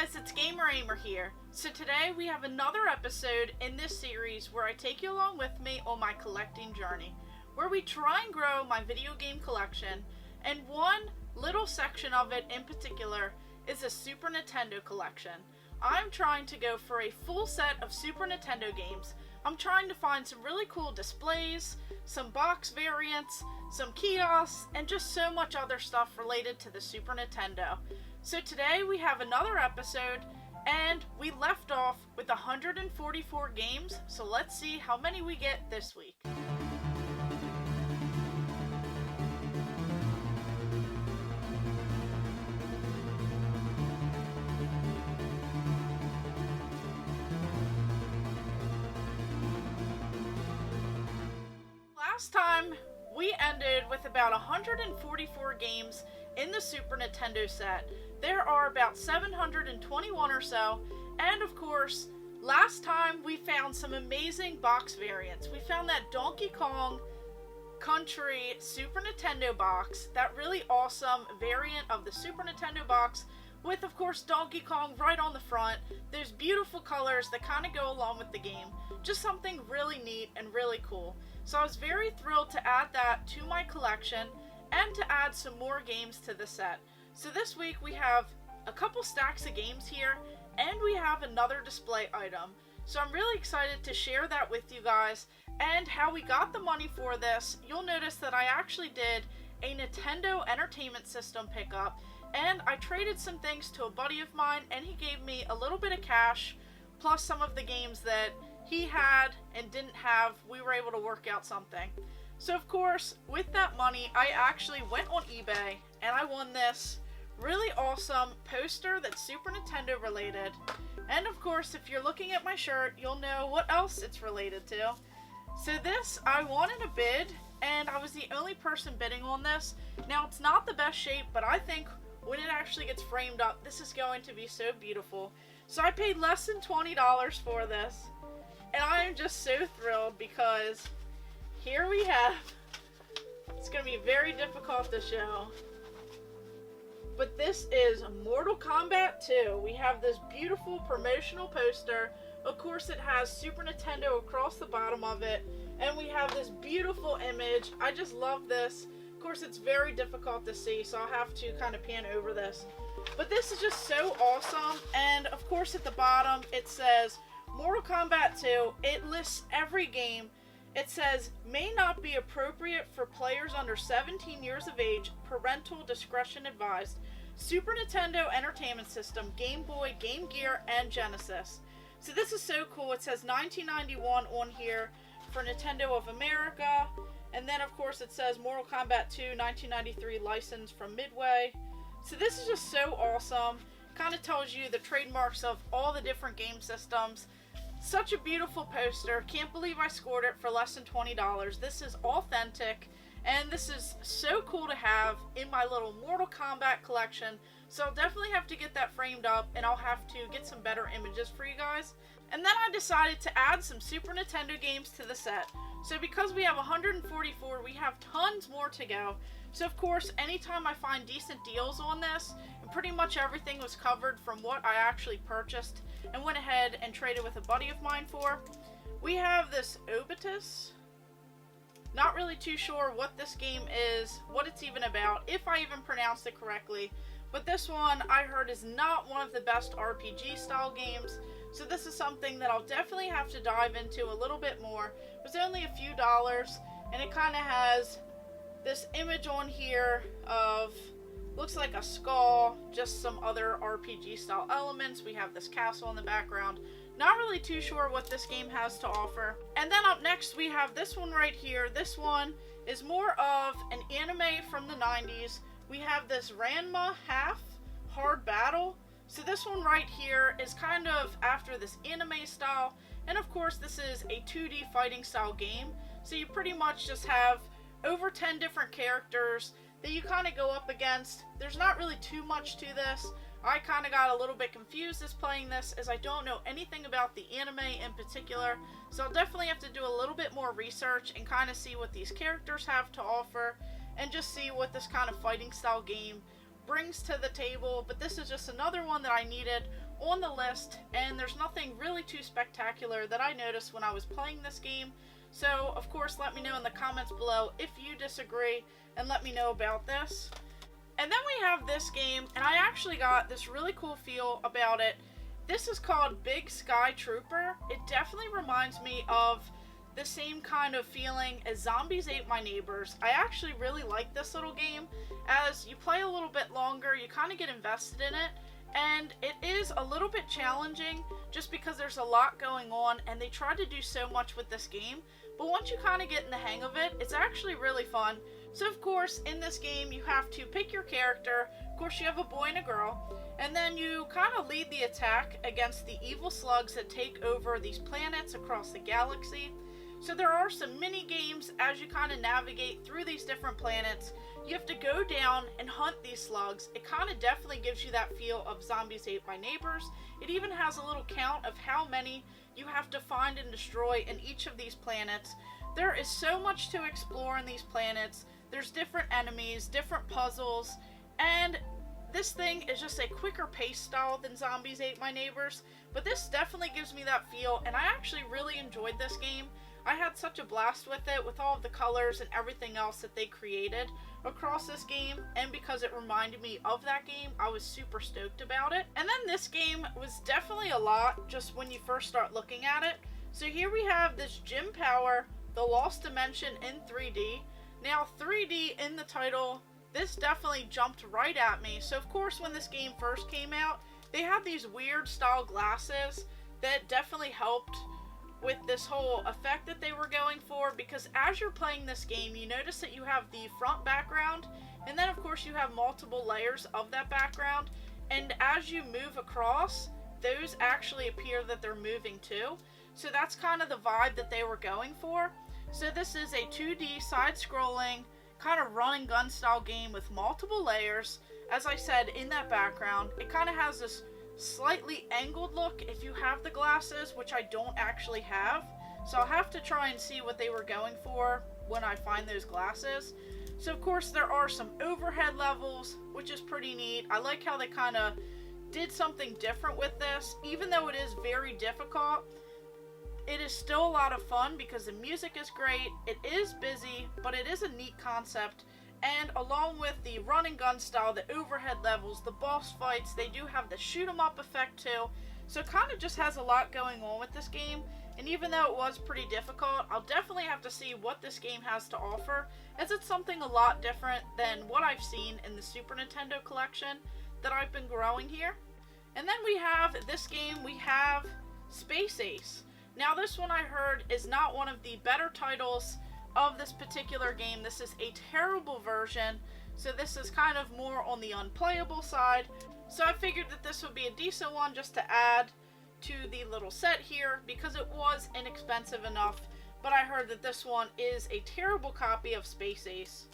guys, it's Gamer Ahmer here. So today we have another episode in this series where I take you along with me on my collecting journey, where we try and grow my video game collection, and one little section of it in particular is a Super Nintendo collection. I'm trying to go for a full set of Super Nintendo games. I'm trying to find some really cool displays, some box variants, some kiosks, and just so much other stuff related to the Super Nintendo. So today we have another episode, and we left off with 144 games, so let's see how many we get this week. Last time we ended with about 144 games in the Super Nintendo set. There are about 721 or so, and of course, last time we found some amazing box variants. We found that Donkey Kong Country Super Nintendo box, that really awesome variant of the Super Nintendo box, with of course Donkey Kong right on the front. There's beautiful colors that kind of go along with the game. Just something really neat and really cool. So I was very thrilled to add that to my collection and to add some more games to the set. So this week we have a couple stacks of games here, and we have another display item. So I'm really excited to share that with you guys, and how we got the money for this. You'll notice that I actually did a Nintendo Entertainment System pickup, and I traded some things to a buddy of mine, and he gave me a little bit of cash, plus some of the games that he had and didn't have. We were able to work out something. So of course, with that money, I actually went on eBay, and I won this really awesome poster that's Super Nintendo related. And of course, if you're looking at my shirt, you'll know what else it's related to. So this, I won in a bid, and I was the only person bidding on this. Now, it's not the best shape, but I think when it actually gets framed up, this is going to be so beautiful. So I paid less than $20 for this, and I am just so thrilled because here we have, it's going to be very difficult to show, but this is Mortal Kombat 2. We have this beautiful promotional poster. Of course, it has Super Nintendo across the bottom of it, and we have this beautiful image. I just love this. Of course, it's very difficult to see, so I'll have to kind of pan over this. But this is just so awesome, and of course at the bottom it says Mortal Kombat 2. It lists every game. It says, may not be appropriate for players under 17 years of age, parental discretion advised. Super Nintendo Entertainment System, Game Boy, Game Gear, and Genesis. So this is so cool. It says 1991 on here for Nintendo of America. And then of course it says Mortal Kombat 2, 1993 license from Midway. So this is just so awesome. Kind of tells you the trademarks of all the different game systems. Such a beautiful poster. Can't believe I scored it for less than $20. This is authentic, and this is so cool to have in my little Mortal Kombat collection. So I'll definitely have to get that framed up, and I'll have to get some better images for you guys. And then I decided to add some Super Nintendo games to the set. So because we have 144, we have tons more to go. So of course, anytime I find decent deals on this, and pretty much everything was covered from what I actually purchased and went ahead and traded with a buddy of mine for. We have this Obitus. Not really too sure what this game is, what it's even about, if I even pronounced it correctly. But this one I heard is not one of the best RPG style games. So this is something that I'll definitely have to dive into a little bit more. It was only a few dollars, and it kind of has this image on here of, looks like a skull, just some other RPG style elements. We have this castle in the background. Not really too sure what this game has to offer. And then up next we have this one right here. This one is more of an anime from the 90s. We have this Randma half hard battle. So this one right here is kind of after this anime style. And of course this is a 2D fighting style game. So you pretty much just have over 10 different characters that you kind of go up against. There's not really too much to this. I kind of got a little bit confused as playing this, as I don't know anything about the anime in particular. So I'll definitely have to do a little bit more research and kind of see what these characters have to offer, and just see what this kind of fighting style game brings to the table. But this is just another one that I needed on the list, and there's nothing really too spectacular that I noticed when I was playing this game. So, of course, let me know in the comments below if you disagree, and let me know about this. And then we have this game, and I actually got this really cool feel about it. This is called Big Sky Trooper. It definitely reminds me of the same kind of feeling as Zombies Ate My Neighbors. I actually really like this little game. As you play a little bit longer, you kind of get invested in it, and it is a little bit challenging just because there's a lot going on, and they try to do so much with this game. But once you kind of get in the hang of it, it's actually really fun. So of course, in this game, you have to pick your character. Of course, you have a boy and a girl. And then you kind of lead the attack against the evil slugs that take over these planets across the galaxy. So there are some mini games as you kind of navigate through these different planets. You have to go down and hunt these slugs. It kind of definitely gives you that feel of Zombies Ate My Neighbors. It even has a little count of how many you have to find and destroy in each of these planets. There is so much to explore in these planets. There's different enemies, different puzzles, and this thing is just a quicker pace style than Zombies Ate My Neighbors, but this definitely gives me that feel, and I actually really enjoyed this game. I had such a blast with it, with all of the colors and everything else that they created across this game, and because it reminded me of that game, I was super stoked about it. And then this game was definitely a lot just when you first start looking at it. So here we have this Gym Power, The Lost Dimension in 3D. Now 3D in the title, this definitely jumped right at me. So of course when this game first came out, they had these weird style glasses that definitely helped with this whole effect that they were going for, because as you're playing this game, you notice that you have the front background, and then of course you have multiple layers of that background, and as you move across, those actually appear that they're moving too. So that's kind of the vibe that they were going for. So this is a 2D side-scrolling kind of run and gun style game with multiple layers. As I said, in that background, it kind of has this slightly angled look if you have the glasses, which I don't actually have. So I'll have to try and see what they were going for when I find those glasses. So of course there are some overhead levels, which is pretty neat. I like how they kind of did something different with this. Even though it is very difficult, it is still a lot of fun because the music is great. It is busy, but it is a neat concept. And along with the run and gun style, the overhead levels, the boss fights, they do have the shoot 'em up effect too. So it kind of just has a lot going on with this game. And even though it was pretty difficult, I'll definitely have to see what this game has to offer, as it's something a lot different than what I've seen in the Super Nintendo collection that I've been growing here. And then we have this game, we have Space Ace. Now this one I heard is not one of the better titles of this particular game. This is a terrible version, so this is kind of more on the unplayable side. So I figured that this would be a decent one just to add to the little set here because it was inexpensive enough, but I heard that this one is a terrible copy of Space Ace.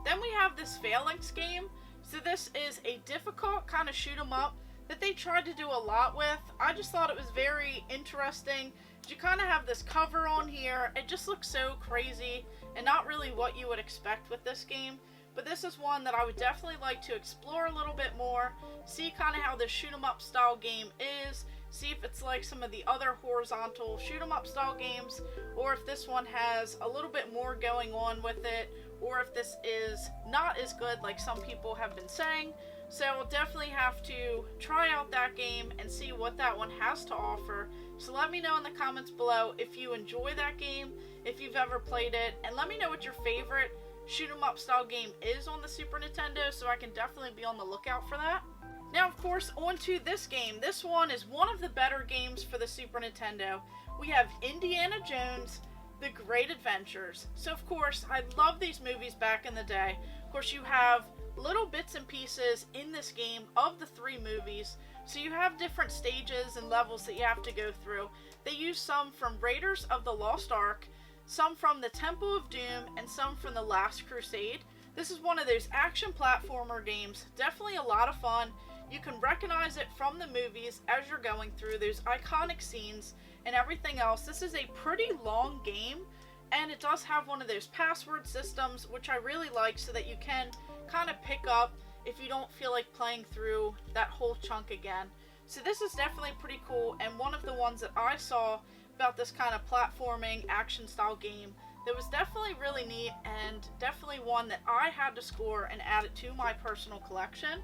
Then we have this Phalanx game. So this is a difficult kind of shoot 'em up that they tried to do a lot with. I just thought it was very interesting. You kind of have this cover on here. It just looks so crazy and not really what you would expect with this game. But this is one that I would definitely like to explore a little bit more, see kind of how this shoot 'em up style game is, see if it's like some of the other horizontal shoot 'em up style games, or if this one has a little bit more going on with it, or if this is not as good like some people have been saying. So I'll definitely have to try out that game and see what that one has to offer. So let me know in the comments below if you enjoy that game, if you've ever played it, and let me know what your favorite shoot 'em up style game is on the Super Nintendo, so I can definitely be on the lookout for that. Now of course, on to this game. This one is one of the better games for the Super Nintendo. We have Indiana Jones, The Great Adventures. So of course, I love these movies back in the day. Of course, you have little bits and pieces in this game of the 3 movies. So you have different stages and levels that you have to go through. They use some from Raiders of the Lost Ark, some from the Temple of Doom, and some from the Last Crusade. This is one of those action platformer games. Definitely a lot of fun. You can recognize it from the movies as you're going through those iconic scenes and everything else. This is a pretty long game, and it does have one of those password systems, which I really like, so that you can kind of pick up if you don't feel like playing through that whole chunk again. So this is definitely pretty cool, and one of the ones that I saw about this kind of platforming action style game that was definitely really neat, and definitely one that I had to score and add it to my personal collection.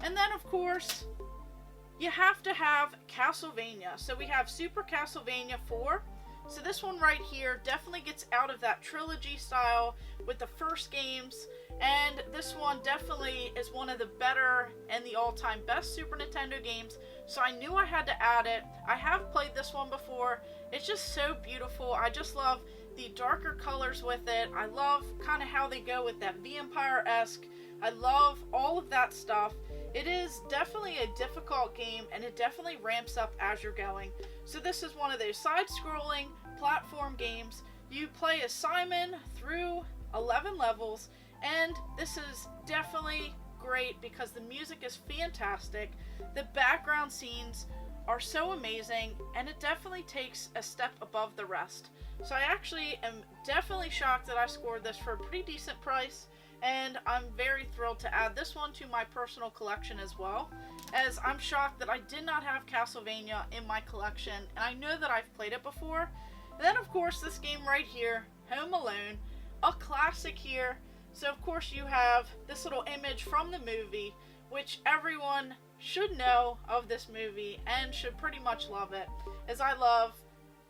And then of course, you have to have Castlevania. So we have Super Castlevania 4. So this one right here definitely gets out of that trilogy style with the first games, and this one definitely is one of the better and the all-time best Super Nintendo games, so I knew I had to add it. I have played this one before. It's just so beautiful. I just love the darker colors with it. I love kind of how they go with that vampire-esque. I love all of that stuff. It is definitely a difficult game, and it definitely ramps up as you're going. So this is one of those side-scrolling platform games. You play as Simon through 11 levels, and this is definitely great because the music is fantastic. The background scenes are so amazing, and it definitely takes a step above the rest. So I actually am definitely shocked that I scored this for a pretty decent price, and I'm very thrilled to add this one to my personal collection as well, as I'm shocked that I did not have Castlevania in my collection, and I know that I've played it before. And then of course this game right here, Home Alone, a classic here. So of course you have this little image from the movie, which everyone should know of this movie and should pretty much love it, as I love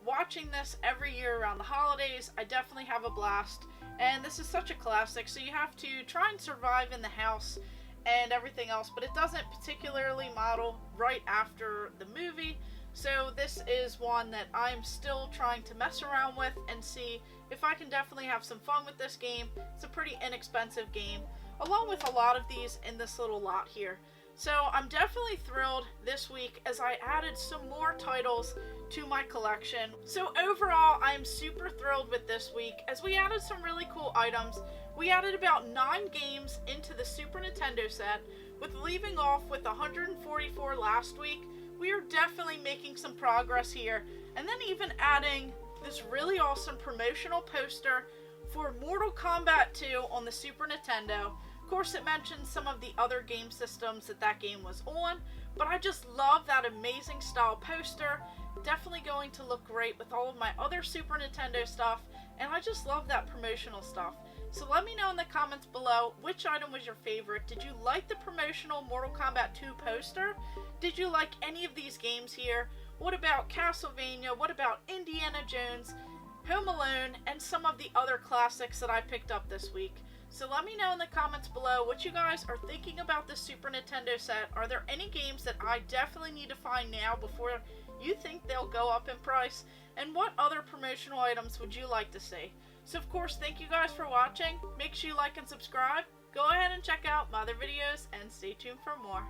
watching this every year around the holidays. I definitely have a blast, and this is such a classic. So you have to try and survive in the house and everything else, but it doesn't particularly model right after the movie. So this is one that I'm still trying to mess around with and see if I can definitely have some fun with this game. It's a pretty inexpensive game, along with a lot of these in this little lot here. So I'm definitely thrilled this week as I added some more titles to my collection. So overall, I'm super thrilled with this week as we added some really cool items. We added about 9 games into the Super Nintendo set, with leaving off with 144 last week. We are definitely making some progress here, and then even adding this really awesome promotional poster for Mortal Kombat 2 on the Super Nintendo. Of course, it mentions some of the other game systems that game was on, but I just love that amazing style poster. Definitely going to look great with all of my other Super Nintendo stuff, and I just love that promotional stuff. So let me know in the comments below which item was your favorite. Did you like the promotional Mortal Kombat 2 poster? Did you like any of these games here? What about Castlevania? What about Indiana Jones, Home Alone, and some of the other classics that I picked up this week? So let me know in the comments below what you guys are thinking about the Super Nintendo set. Are there any games that I definitely need to find now before you think they'll go up in price? And what other promotional items would you like to see? So of course, thank you guys for watching. Make sure you like and subscribe. Go ahead and check out my other videos and stay tuned for more.